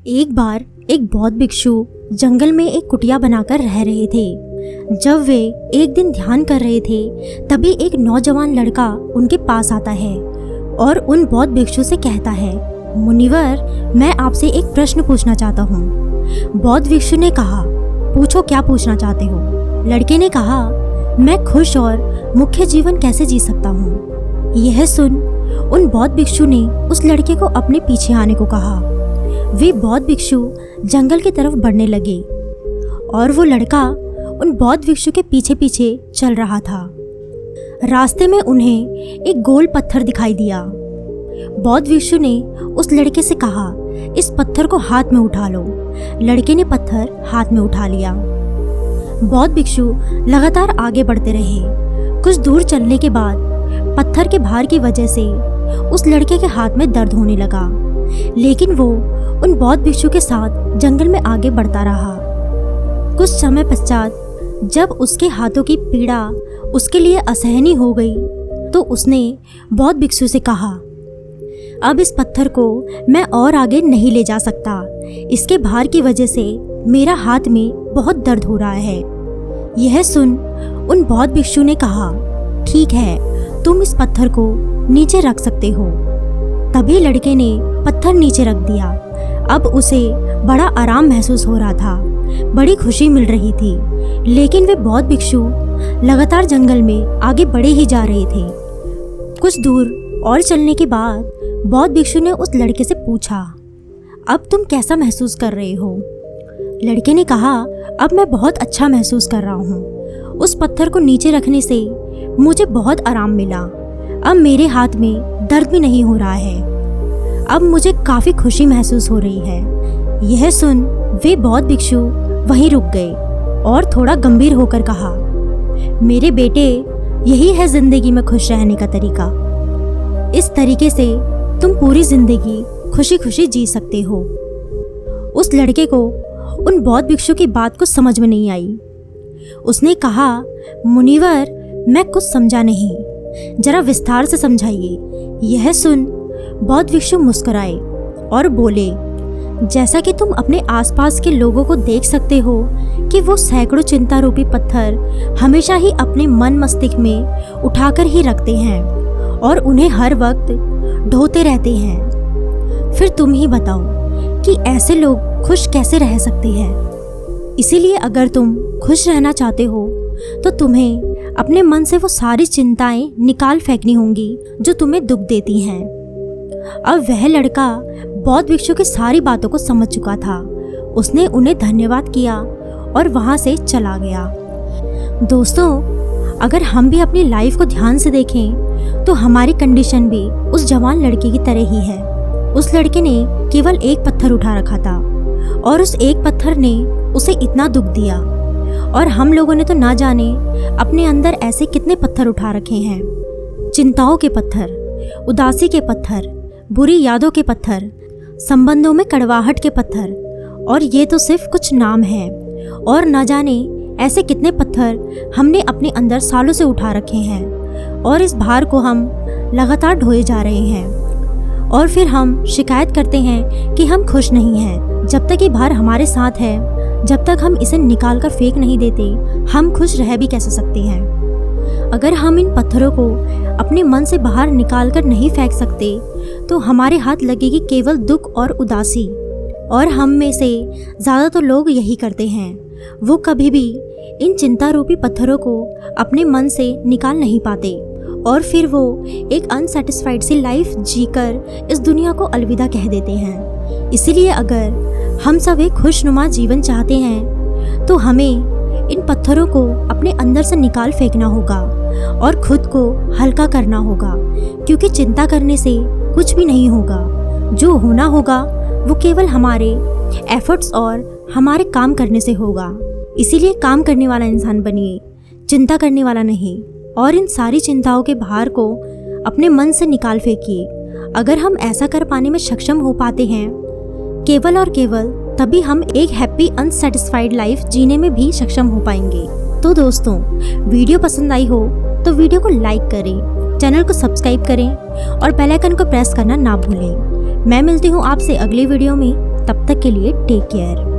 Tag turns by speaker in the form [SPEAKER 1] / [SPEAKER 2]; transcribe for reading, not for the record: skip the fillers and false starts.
[SPEAKER 1] एक बार एक बौद्ध भिक्षु जंगल में एक कुटिया बनाकर रह रहे थे। जब वे एक दिन ध्यान कर रहे थे तभी एक नौजवान लड़का उनके पास आता है और उन बौद्ध भिक्षु से कहता है, मुनिवर, मैं आपसे एक प्रश्न पूछना चाहता हूँ। बौद्ध भिक्षु ने कहा, पूछो, क्या पूछना चाहते हो? लड़के ने कहा, मैं खुश और मुख्य जीवन कैसे जी सकता हूँ? यह सुन उन बौद्ध भिक्षु ने उस लड़के को अपने पीछे आने को कहा। वे बौद्ध भिक्षु जंगल की तरफ बढ़ने लगे और वो लड़का उन बौद्ध भिक्षु के पीछे पीछे चल रहा था। रास्ते में उन्हें एक गोल पत्थर दिखाई दिया। बौद्ध भिक्षु ने उस लड़के से कहा, इस पत्थर को हाथ में उठा लो। लड़के ने पत्थर हाथ में उठा लिया। बौद्ध भिक्षु लगातार आगे बढ़ते रहे। कुछ दूर चलने के बाद पत्थर के भार की वजह से उस लड़के के हाथ में दर्द होने लगा, लेकिन वो उन बौद्ध भिक्षु के साथ जंगल में आगे बढ़ता रहा। कुछ समय पश्चात जब उसके हाथों की पीड़ा उसके लिए असहनीय हो गई तो उसने बौद्ध भिक्षु से कहा, अब इस पत्थर को मैं और आगे नहीं ले जा सकता। इसके भार की वजह से मेरा हाथ में बहुत दर्द हो रहा है। यह सुन उन बौद्ध भिक्षु ने कहा, ठीक है, तुम इस पत्थर को नीचे रख सकते हो। तभी लड़के ने पत्थर नीचे रख दिया। अब उसे बड़ा आराम महसूस हो रहा था, बड़ी खुशी मिल रही थी। लेकिन वे बौद्ध भिक्षु लगातार जंगल में आगे बढ़े ही जा रहे थे। कुछ दूर और चलने के बाद बौद्ध भिक्षु ने उस लड़के से पूछा, अब तुम कैसा महसूस कर रहे हो? लड़के ने कहा, अब मैं बहुत अच्छा महसूस कर रहा हूँ। उस पत्थर को नीचे रखने से मुझे बहुत आराम मिला। अब मेरे हाथ में दर्द भी नहीं हो रहा है। अब मुझे काफ़ी खुशी महसूस हो रही है। यह सुन वे बौद्ध भिक्षु वहीं रुक गए और थोड़ा गंभीर होकर कहा, मेरे बेटे, यही है जिंदगी में खुश रहने का तरीका। इस तरीके से तुम पूरी जिंदगी खुशी खुशी जी सकते हो। उस लड़के को उन बौद्ध भिक्षु की बात को समझ में नहीं आई। उसने कहा, मुनिवर, मैं कुछ समझा नहीं, जरा विस्तार से समझाइए। यह सुन बौद्ध भिक्षु मुस्कुराए और बोले, जैसा कि तुम अपने आसपास के लोगों को देख सकते हो कि वो सैकड़ों चिंता रूपी पत्थर हमेशा ही अपने मन मस्तिष्क में उठाकर ही रखते हैं और उन्हें हर वक्त ढोते रहते हैं। फिर तुम ही बताओ कि ऐसे लोग खुश कैसे रह सकते हैं। इसीलिए अगर तुम खुश रहना चाहते हो तो तुम्हें अपने मन से वो सारी चिंताएं निकाल फेंकनी होंगी जो तुम्हें दुख देती हैं। अब वह लड़का बौद्ध भिक्षु की सारी बातों को समझ चुका था। उसने उन्हें धन्यवाद किया और वहाँ से चला गया। दोस्तों, अगर हम भी अपनी लाइफ को ध्यान से देखें तो हमारी कंडीशन भी उस जवान लड़के की तरह ही है। उस लड़के ने केवल एक पत्थर उठा रखा था और उस एक पत्थर ने उसे इतना दुख दिया, और हम लोगों ने तो ना जाने अपने अंदर ऐसे कितने पत्थर उठा रखे हैं। चिंताओं के पत्थर, उदासी के पत्थर, बुरी यादों के पत्थर, संबंधों में कड़वाहट के पत्थर, और ये तो सिर्फ कुछ नाम हैं। और न जाने ऐसे कितने पत्थर हमने अपने अंदर सालों से उठा रखे हैं, और इस भार को हम लगातार ढोए जा रहे हैं। और फिर हम शिकायत करते हैं कि हम खुश नहीं हैं। जब तक ये भार हमारे साथ है, जब तक हम इसे निकाल कर फेंक नहीं देते, हम खुश रह भी कैसे सकते हैं? अगर हम इन पत्थरों को अपने मन से बाहर निकाल कर नहीं फेंक सकते तो हमारे हाथ लगेगी केवल दुख और उदासी। और हम में से ज़्यादातर लोग यही करते हैं। वो कभी भी इन चिंता रूपी पत्थरों को अपने मन से निकाल नहीं पाते और फिर वो एक अनसेटिस्फाइड सी लाइफ जीकर इस दुनिया को अलविदा कह देते हैं। इसीलिए अगर हम सब एक खुशनुमा जीवन चाहते हैं तो हमें इन पत्थरों को अपने अंदर से निकाल फेंकना होगा और खुद को हल्का करना होगा, क्योंकि चिंता करने से कुछ भी नहीं होगा। जो होना होगा वो केवल हमारे एफर्ट्स और हमारे काम करने से होगा। इसीलिए काम करने वाला इंसान बनिए, चिंता करने वाला नहीं। और इन सारी चिंताओं के भार को अपने मन से निकाल फेंकिए। अगर हम ऐसा कर पाने में सक्षम हो पाते हैं केवल और केवल तभी हम एक हैप्पी अनसेटिस्फाइड लाइफ जीने में भी सक्षम हो पाएंगे। तो दोस्तों, वीडियो पसंद आई हो तो वीडियो को लाइक करें, चैनल को सब्सक्राइब करें और बेल आइकन को प्रेस करना ना भूलें। मैं मिलती हूँ आपसे अगली वीडियो में। तब तक के लिए टेक केयर।